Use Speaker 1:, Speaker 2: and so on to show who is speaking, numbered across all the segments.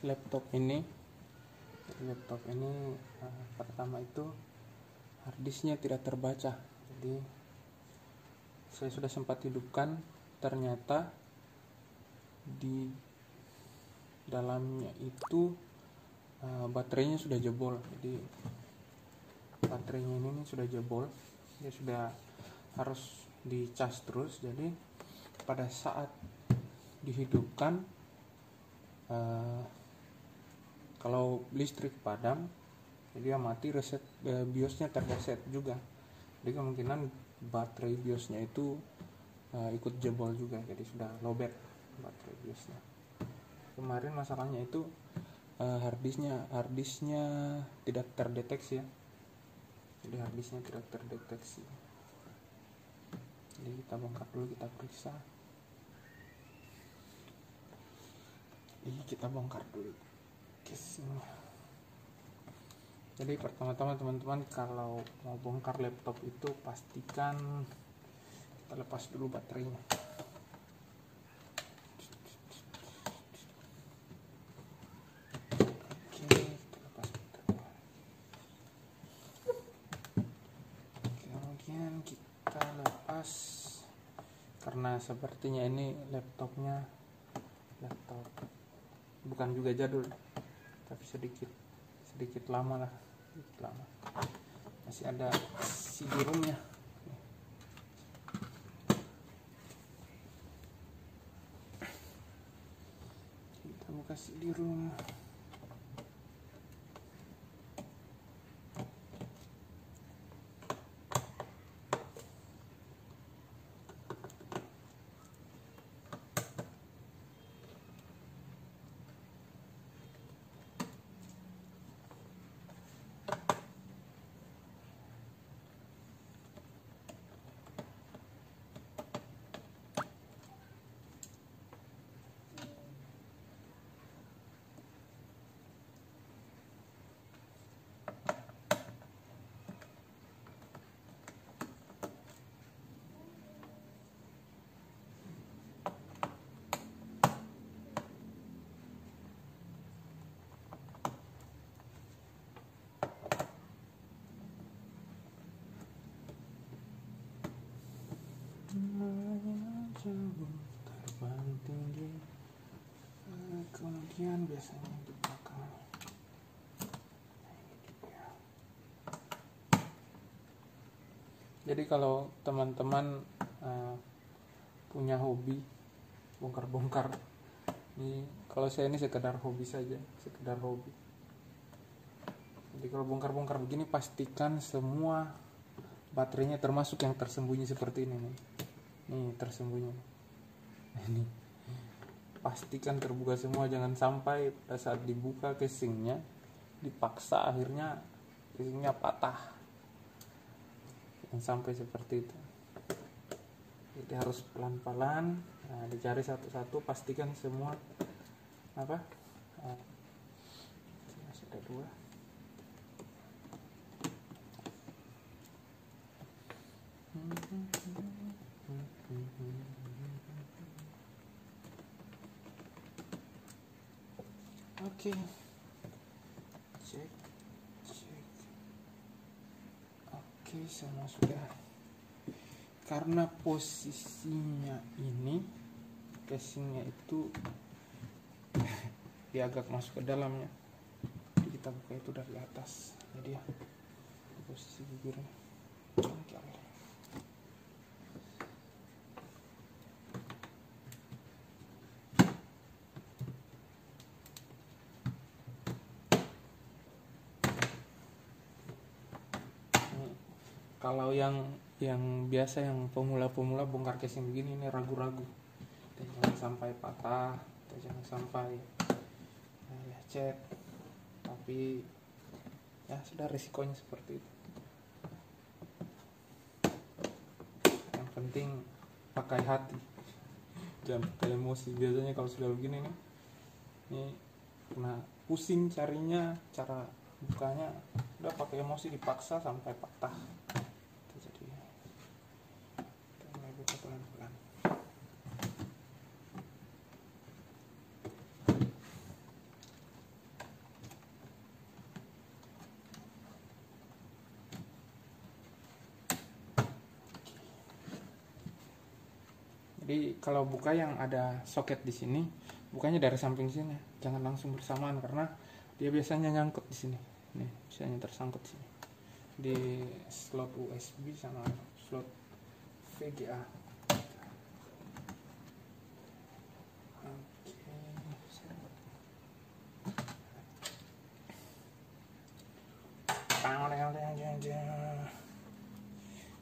Speaker 1: laptop ini pertama itu harddisknya tidak terbaca. Jadi saya sudah sempat hidupkan, ternyata di dalamnya itu baterainya sudah jebol. Jadi baterainya ini sudah jebol, dia sudah harus dicas terus. Jadi pada saat dihidupkan, kalau listrik padam, jadi dia mati, reset BIOSnya terreset juga. Jadi kemungkinan baterai BIOSnya itu ikut jebol juga, jadi sudah lowbat baterai BIOSnya. Kemarin masalahnya itu harddisknya tidak terdeteksi ya. Jadi harddisknya tidak terdeteksi. Jadi kita bongkar dulu, kita periksa. Ini kita bongkar dulu casingnya. Jadi pertama-tama teman-teman, kalau mau bongkar laptop itu pastikan kita lepas dulu baterainya. Oke, kita lepas baterainya. Kemudian kita lepas, karena sepertinya ini laptop bukan juga jadul, tapi sedikit lama lah, masih ada CD-ROM-nya. Kita buka CD-ROM. Terbang tinggi, kemudian biasanya di belakang. Jadi kalau teman-teman punya hobi bongkar-bongkar, ini kalau saya ini sekedar hobi saja, sekedar hobi. Jadi kalau bongkar-bongkar begini, pastikan semua baterainya, termasuk yang tersembunyi seperti ini nih. Nih tersembunyi. Ini pastikan terbuka semua, jangan sampai pada saat dibuka casingnya dipaksa akhirnya casingnya patah. Jangan sampai seperti itu. Jadi harus pelan-pelan. Nah, dicari satu-satu, pastikan semua masih ada 2. Oke, cek. Oke, semua sudah. Karena posisinya ini casingnya itu dia agak masuk ke dalamnya, jadi kita buka itu dari atas. Jadi ya, posisi bibirnya. Oke. Kalau yang biasa, yang pemula bongkar casing begini, ini ragu-ragu, jangan sampai patah, jangan sampai lecet, tapi ya sudah, risikonya seperti itu. Yang penting pakai hati, jangan pakai emosi. Biasanya kalau sudah begini nih, ini kena pusing carinya, cara bukanya, udah pakai emosi, dipaksa sampai patah. Jadi kita mulai buka pelan-pelan. Jadi kalau buka yang ada soket di sini, bukanya dari samping sini, jangan langsung bersamaan karena dia biasanya nyangkut di sini. Nih, biasanya tersangkut sini di slot USB sama slot VGA.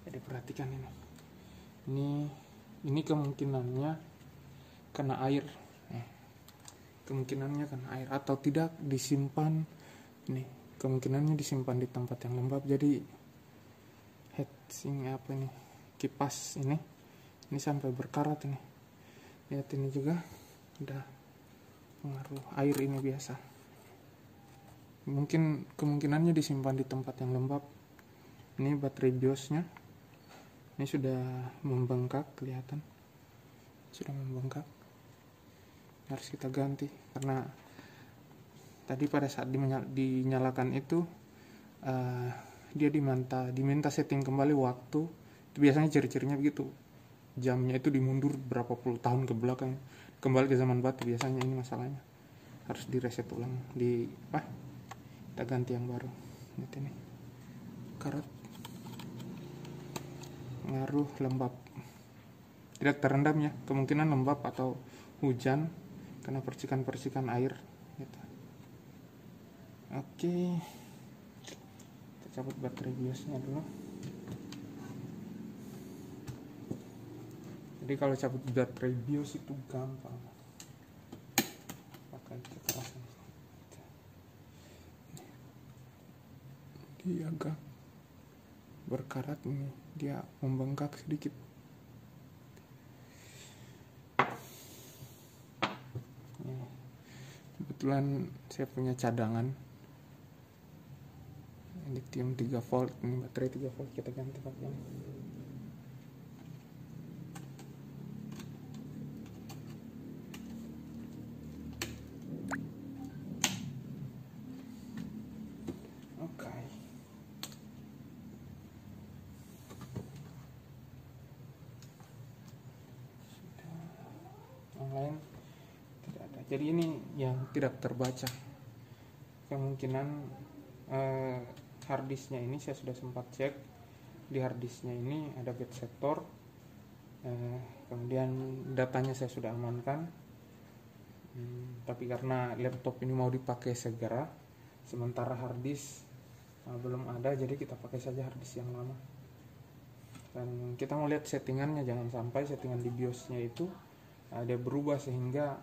Speaker 1: Jadi perhatikan ini kemungkinannya kena air, kemungkinannya kena air atau tidak disimpan. Nih kemungkinannya disimpan di tempat yang lembab. Jadi heatsink apa nih, kipas ini sampai berkarat ini. Lihat ini juga udah pengaruh air ini biasa. Mungkin kemungkinannya disimpan di tempat yang lembab. Ini baterai BIOSnya. Ini sudah membengkak, kelihatan. Sudah membengkak. Harus kita ganti karena tadi pada saat dinyalakan itu dia diminta setting kembali waktu. Itu biasanya ciri-cirinya begitu. Jamnya itu dimundur berapa puluh tahun ke belakang, kembali ke zaman batu. Biasanya ini masalahnya. Harus direset ulang, kita ganti yang baru. Lihat ini. Karat. Ngaruh lembab. Tidak terendam ya, kemungkinan lembab atau hujan karena percikan-percikan air gitu. Oke. Kita cabut baterai BIOSnya dulu. Jadi kalau cabut baterai BIOS itu gampang. Pakai kekerasan. Dia agak berkarat ini, dia membengkak sedikit. Kebetulan saya punya cadangan lithium 3 volt, ini baterai 3 volt, kita ganti pakai ini. Oke. Yang lain tidak ada. Jadi ini yang tidak terbaca. Kemungkinan harddisknya ini saya sudah sempat cek. Di harddisknya ini ada bad sector. Kemudian datanya saya sudah amankan. Tapi karena laptop ini mau dipakai segera, sementara harddisk belum ada, jadi kita pakai saja harddisk yang lama. Dan kita mau lihat settingannya, jangan sampai settingan di BIOSnya itu dia berubah sehingga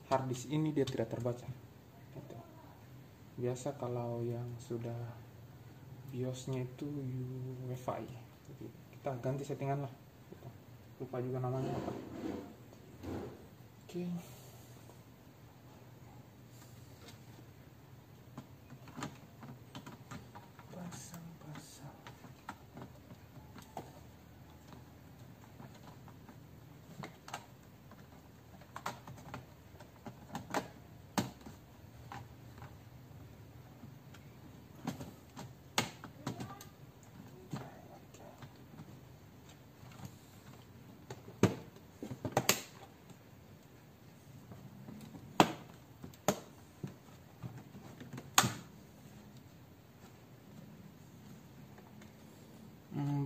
Speaker 1: harddisk ini dia tidak terbaca. Gitu. Biasa kalau yang sudah BIOSnya itu UEFI, jadi kita ganti settingan lah. Gitu. Lupa juga namanya apa. Oke.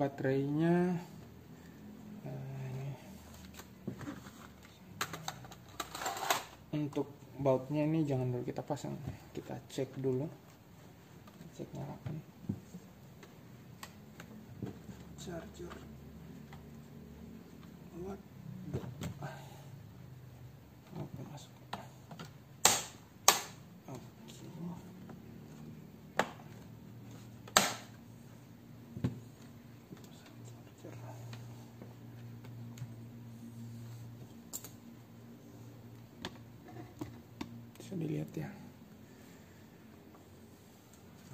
Speaker 1: Baterainya untuk bautnya ini jangan dulu kita pasang, kita cek dulu, cek nyalakan charger. Oke, masuk. Bisa dilihat ya.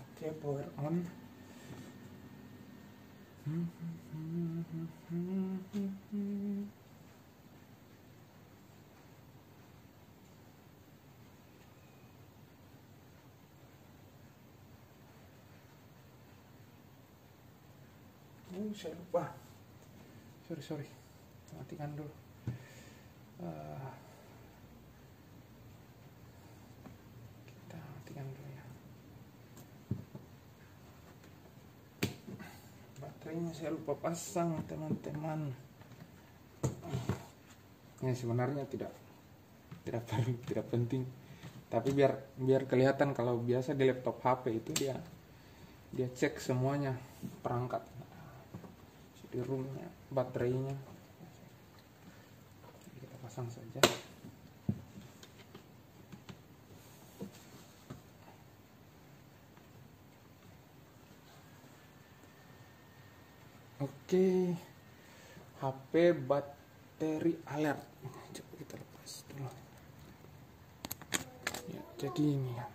Speaker 1: Oke, power on. Saya lupa. Sorry. matikan dulu. Kita matikan dulu ya. Baterainya saya lupa pasang, teman-teman. Ya sebenarnya tidak penting, tapi biar kelihatan. Kalau biasa di laptop HP itu dia cek semuanya, perangkat, CD-ROM-nya, baterainya. Kita pasang saja. Oke, HP bateri alert. Coba kita lepas dulu. Ya, jadi ini ya.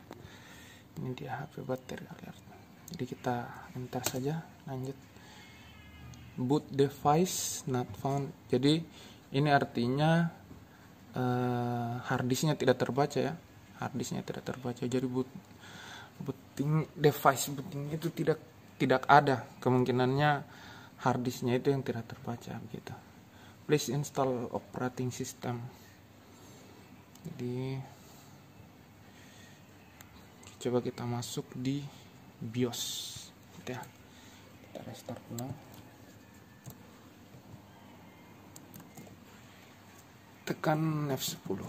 Speaker 1: Ini dia HP bateri alert. Jadi kita enter saja, lanjut. Boot device not found. Jadi ini artinya harddisknya tidak terbaca ya. Harddisknya tidak terbaca. Jadi booting device itu tidak ada. Kemungkinannya harddisknya itu yang tidak terbaca begitu. Please install operating system. Jadi coba kita masuk di BIOS gitu ya. Kita restart ulang. Tekan F10.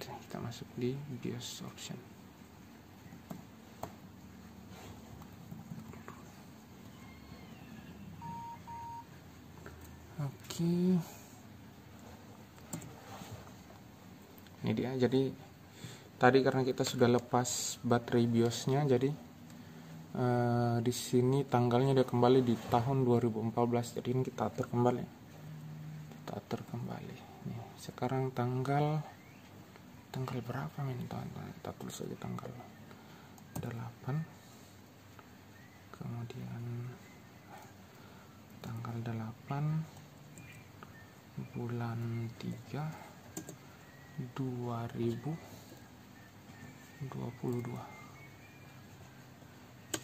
Speaker 1: Kita masuk di BIOS option. Oke. Ini dia. Jadi tadi karena kita sudah lepas baterai BIOS-nya, jadi di sini tanggalnya dia kembali di tahun 2014. Jadi ini kita atur kembali. Nih, sekarang tanggal berapa ini teman-teman? Kita tulis saja tanggal 8. Kemudian tanggal 8 bulan 3 2022.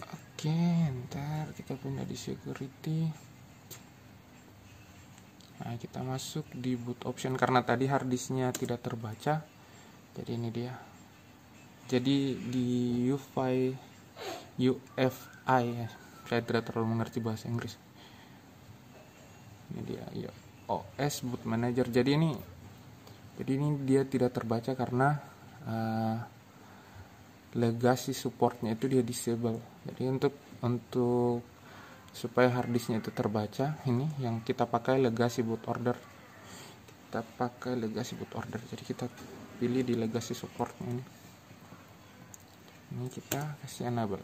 Speaker 1: Oke, ntar kita pindah di security. Nah, kita masuk di boot option karena tadi harddisknya tidak terbaca. Jadi ini dia. Jadi di UFI ya. Saya tidak terlalu mengerti bahasa Inggris. Ini dia, ya. OS boot manager. Jadi ini dia tidak terbaca karena legacy supportnya itu dia disable. Jadi untuk supaya harddisknya itu terbaca, ini yang kita pakai legacy boot order. Jadi kita pilih di legacy supportnya ini. Ini kita kasih enable.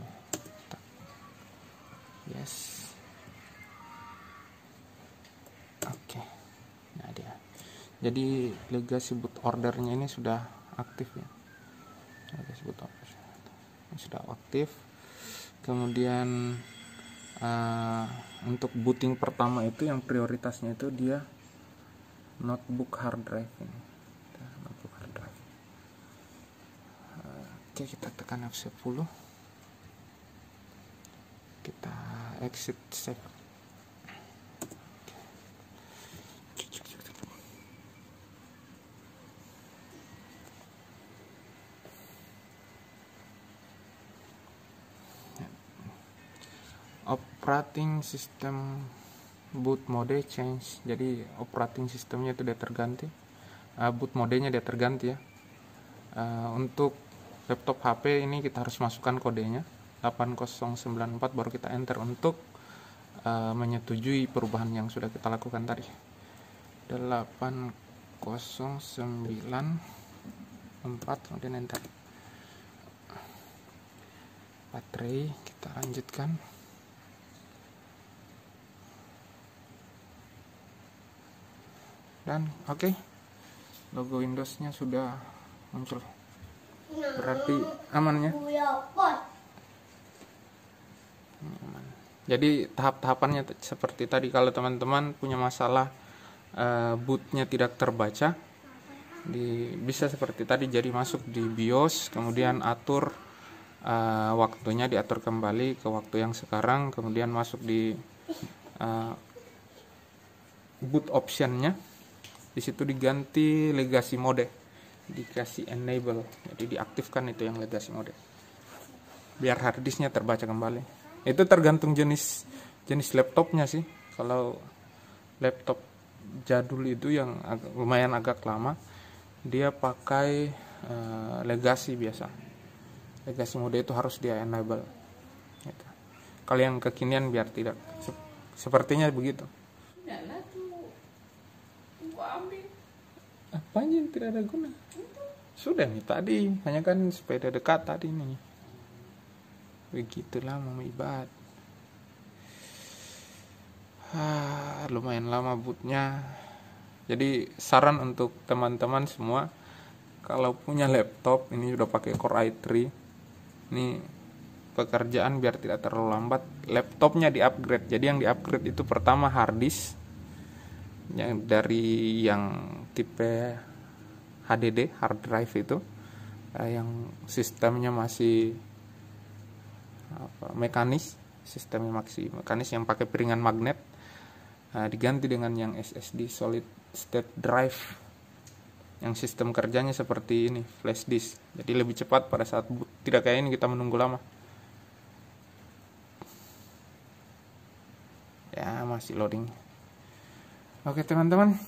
Speaker 1: Yes. Oke. Nah dia. Jadi legacy boot ordernya ini sudah aktif ya. Legacy boot order ini sudah aktif. Kemudian untuk booting pertama itu yang prioritasnya itu dia notebook hard drive ini. Notebook hard drive. Oke, kita tekan F10. Kita exit save. Operating system boot mode change. Jadi operating systemnya itu dia terganti, boot modenya dia terganti ya. Untuk laptop HP ini kita harus masukkan kodenya 8094, baru kita enter untuk menyetujui perubahan yang sudah kita lakukan tadi. 8094, kemudian enter. Baterai kita lanjutkan. Dan oke, logo Windows-nya sudah muncul. Berarti aman ya. Aman. Jadi tahap-tahapannya seperti tadi. Kalau teman-teman punya masalah bootnya tidak terbaca, bisa seperti tadi. Jadi masuk di BIOS, kemudian atur waktunya diatur kembali ke waktu yang sekarang, kemudian masuk di boot optionnya. Di situ diganti legacy mode, dikasih enable, jadi diaktifkan itu yang legacy mode biar harddisknya terbaca kembali. Itu tergantung jenis laptopnya sih. Kalau laptop jadul itu yang lumayan agak lama, dia pakai legacy biasa. Legacy mode itu harus dia enable gitu. Kalau yang kekinian biar tidak. Sepertinya begitu. Apa yang tidak ada guna? Sudah nih tadi, hanya kan sepeda dekat tadi nih. Begitulah mau ibarat. Lumayan lama bootnya. Jadi saran untuk teman-teman semua, kalau punya laptop ini udah pakai Core i3, ini pekerjaan biar tidak terlalu lambat, laptopnya di-upgrade. Jadi yang di-upgrade itu pertama hard disk, yang dari yang tipe HDD, hard drive itu, yang sistemnya masih mekanis, sistemnya masih mekanis yang pakai piringan magnet, diganti dengan yang SSD, solid state drive, yang sistem kerjanya seperti ini, flash disk, jadi lebih cepat pada saat boot, tidak kayak ini kita menunggu lama. Ya, masih loading. Oke teman-teman,